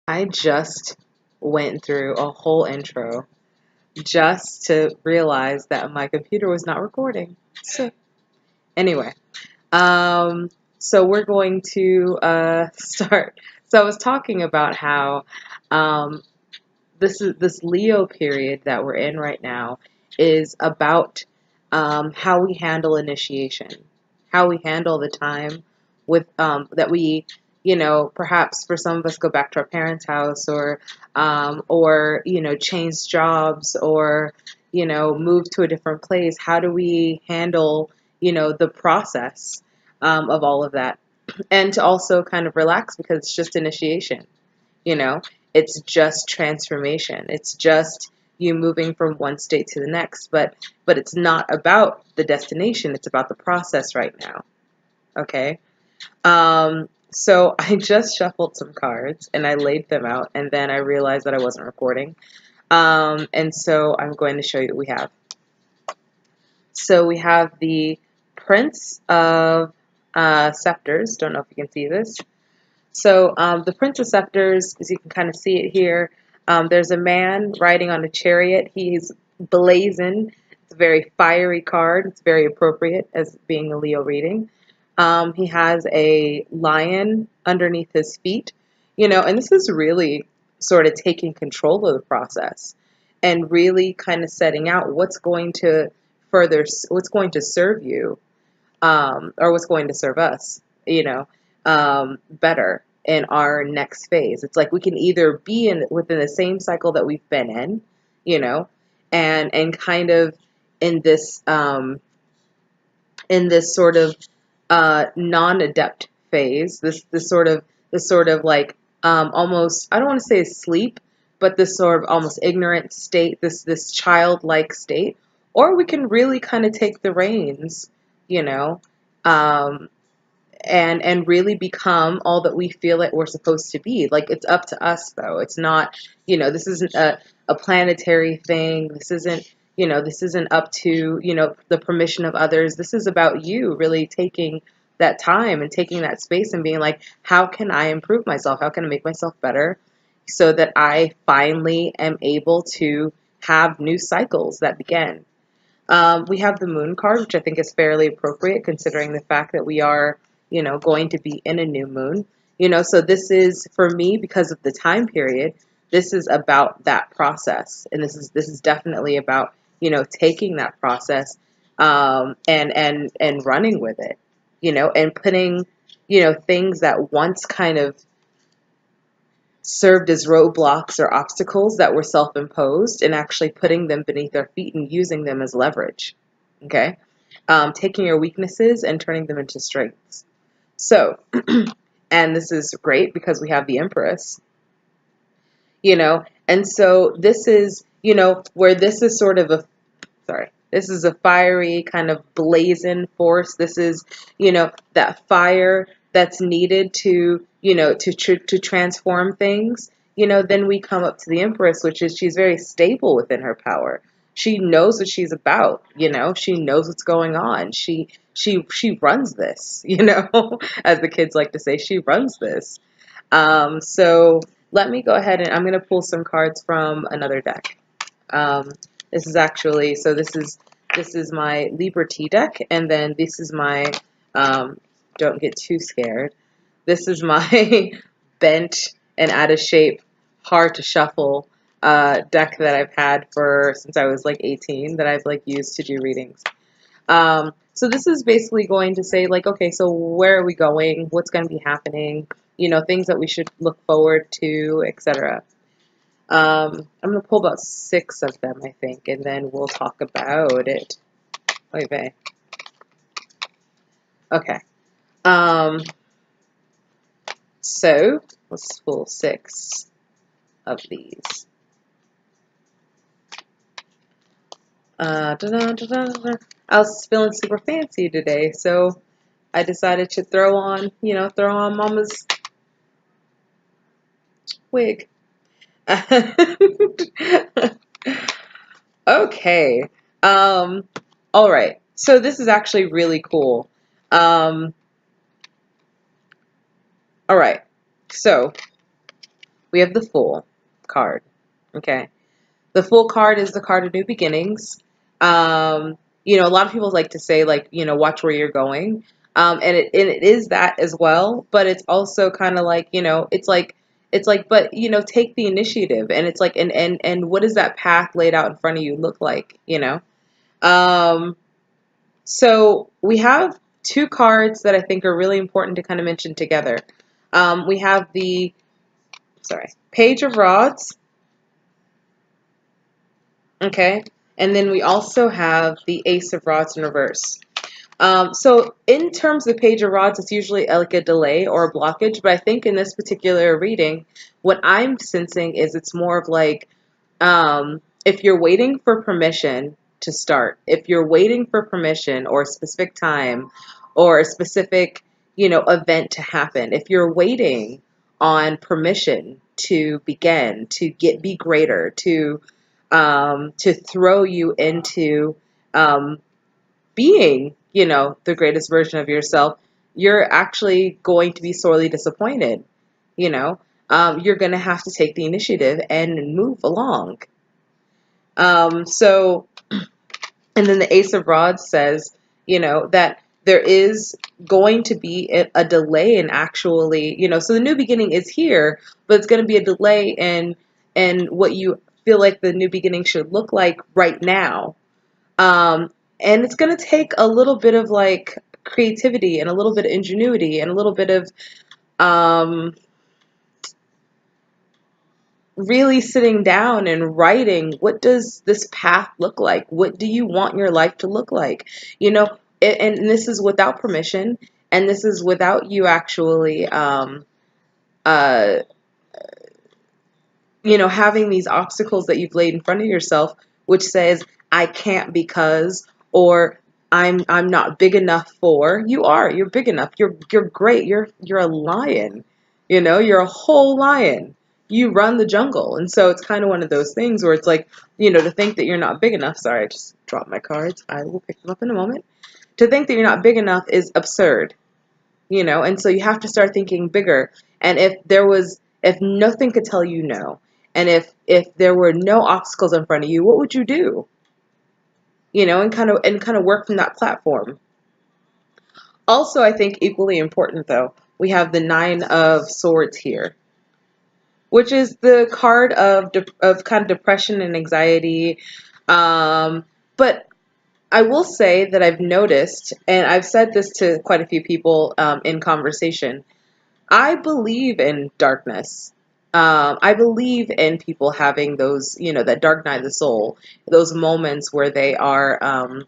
I just went through a whole intro just to realize that my computer was not recording. So anyway, um, so we're going to start. So I was talking about how um, this Leo period that we're in right now is about how we handle initiation, how we handle the time with that we, perhaps for some of us go back to our parents' house or change jobs or move to a different place. How do we handle the process of all of that, and to also kind of relax because it's just initiation, you know, it's just transformation. It's just you moving from one state to the next, but it's not about the destination. It's about the process right now. Okay. So I just shuffled some cards and I laid them out, and then I realized that I wasn't recording. And so I'm going to show you what we have. So we have the Prince of Scepters. Don't know if you can see this. So the Prince of Scepters, as you can kind of see it here, there's a man riding on a chariot. He's blazing. It's a very fiery card. It's very appropriate as being a Leo reading. He has a lion underneath his feet, and this is really sort of taking control of the process and really kind of setting out what's going to serve you, or what's going to serve us, better in our next phase. It's like we can either be within the same cycle that we've been in, you know, and kind of in this sort of non-adept phase, this sort of like almost, I don't want to say asleep, but this sort of almost ignorant state, this childlike state, or we can really kind of take the reins, you know, um, and really become all that we feel that we're supposed to be. Like, it's up to us, though. It's not, this isn't a planetary thing. This isn't up to, the permission of others. This is about you really taking that time and taking that space and being like, how can I improve myself? How can I make myself better so that I finally am able to have new cycles that begin? We have the moon card, which I think is fairly appropriate considering the fact that we are, going to be in a new moon. So this is, for me, because of the time period, this is about that process. And this is definitely about, taking that process and running with it, and putting, things that once kind of served as roadblocks or obstacles that were self-imposed, and actually putting them beneath our feet and using them as leverage. Okay? Taking your weaknesses and turning them into strengths. So, and this is great because we have the Empress, and so this is, where this is sort of this is a fiery kind of blazing force. This is, that fire that's needed to, to transform things. Then we come up to the Empress, which is she's very stable within her power. She knows what she's about. She knows what's going on. She runs this. As the kids like to say, she runs this. So let me go ahead and I'm going to pull some cards from another deck. Um, this is actually, so this is my Liberty deck, and then this is my, don't get too scared, this is my bent and out of shape, hard to shuffle deck that I've had since I was like 18, that I've like used to do readings. So this is basically going to say, like, okay, so where are we going? What's going to be happening? Things that we should look forward to, etc. I'm going to pull about 6 of them, I think, and then we'll talk about it. Okay. Okay. So let's pull 6 of these. I was feeling super fancy today, so I decided to throw on Mama's wig. Okay. All right. So this is actually really cool. All right. So we have the Fool card. Okay. The Fool card is the card of new beginnings. A lot of people like to say, like, watch where you're going. And it is that as well, but it's also kind of like, but take the initiative, and it's like, and what does that path laid out in front of you look like? Um, so we have two cards that I think are really important to kind of mention together. We have the, Page of Rods. Okay. And then we also have the Ace of Rods in reverse. So in terms of Page of Rods, it's usually like a delay or a blockage. But I think in this particular reading, what I'm sensing is it's more of like, if you're waiting for permission to start, if you're waiting for permission or a specific time or a specific, event to happen, if you're waiting on permission to begin, to be greater, to throw you into being, the greatest version of yourself, you're actually going to be sorely disappointed. You're going to have to take the initiative and move along. So, and then the Ace of Rods says, that there is going to be a delay in actually, so the new beginning is here, but it's going to be a delay in what you feel like the new beginning should look like right now. And it's going to take a little bit of like creativity and a little bit of ingenuity and a little bit of um, really sitting down and writing, what does this path look like? What do you want your life to look like? And this is without permission, and this is without you actually, uh, having these obstacles that you've laid in front of yourself, which says, I can't because, or I'm not big enough for. You're big enough. You're great. You're a lion. You're a whole lion. You run the jungle. And so it's kind of one of those things where it's like, to think that you're not big enough. Sorry, I just dropped my cards. I will pick them up in a moment. To think that you're not big enough is absurd. And so you have to start thinking bigger. And if nothing could tell you no, and if there were no obstacles in front of you, what would you do? And kind of work from that platform. Also, I think equally important though, we have the Nine of Swords here, which is the card of kind of depression and anxiety. But I will say that I've noticed, and I've said this to quite a few people in conversation, I believe in darkness. I believe in people having those, that dark night of the soul, those moments where they are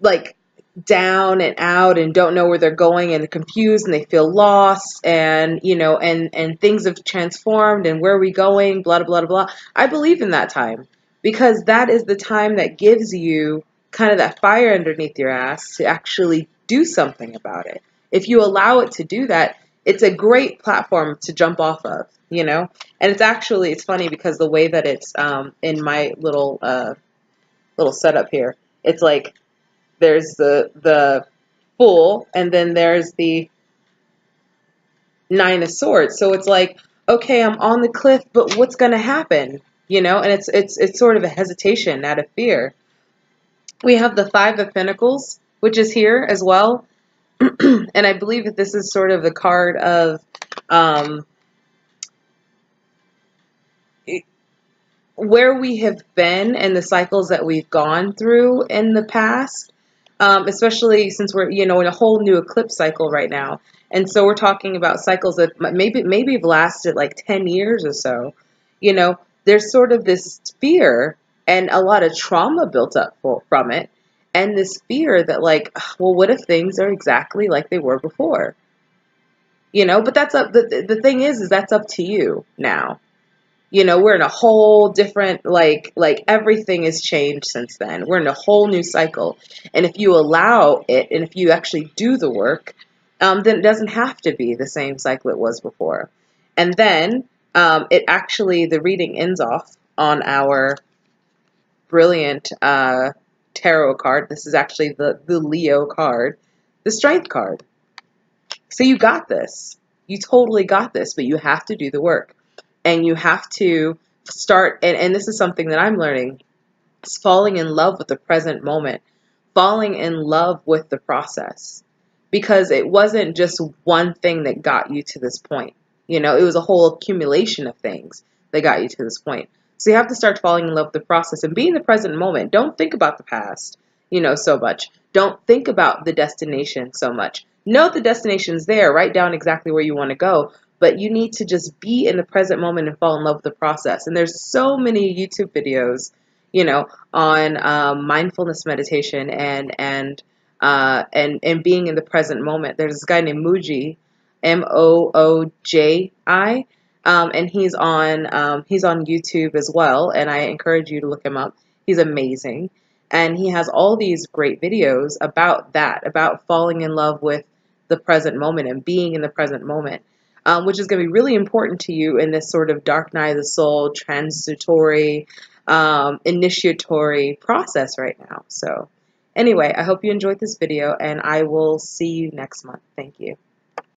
like down and out and don't know where they're going and confused and they feel lost and and things have transformed and where are we going, blah blah blah blah. I believe in that time because that is the time that gives you kind of that fire underneath your ass to actually do something about it. If you allow it to do that, it's a great platform to jump off of. And it's funny because the way that it's in my little setup here, it's like there's the Fool, and then there's the Nine of Swords. So it's like, okay, I'm on the cliff, but what's going to happen? And it's sort of a hesitation out of fear. We have the Five of Pentacles, which is here as well, and I believe that this is sort of the card of um, where we have been and the cycles that we've gone through in the past, especially since we're in a whole new eclipse cycle right now, and so we're talking about cycles that maybe have lasted like 10 years or so. There's sort of this fear and a lot of trauma built up from it, and this fear that like, well, what if things are exactly like they were before? But that's up. The thing is that's up to you now. We're in a whole different, like everything has changed since then. We're in a whole new cycle. And if you allow it, and if you actually do the work, then it doesn't have to be the same cycle it was before. And then the reading ends off on our brilliant tarot card. This is actually the Leo card, the Strength card. So you got this. You totally got this, but you have to do the work. And you have to start, and this is something that I'm learning, is falling in love with the present moment, falling in love with the process. Because it wasn't just one thing that got you to this point. You know, it was a whole accumulation of things that got you to this point. So you have to start falling in love with the process and be in the present moment. Don't think about the past, so much. Don't think about the destination so much. Know the destination's there. Write down exactly where you want to go. But you need to just be in the present moment and fall in love with the process. And there's so many YouTube videos, on mindfulness meditation and being in the present moment. There's this guy named Mooji, Mooji, and he's on YouTube as well, and I encourage you to look him up. He's amazing, and he has all these great videos about that, about falling in love with the present moment and being in the present moment, which is going to be really important to you in this sort of dark night of the soul, transitory, initiatory process right now. So anyway, I hope you enjoyed this video, and I will see you next month. Thank you.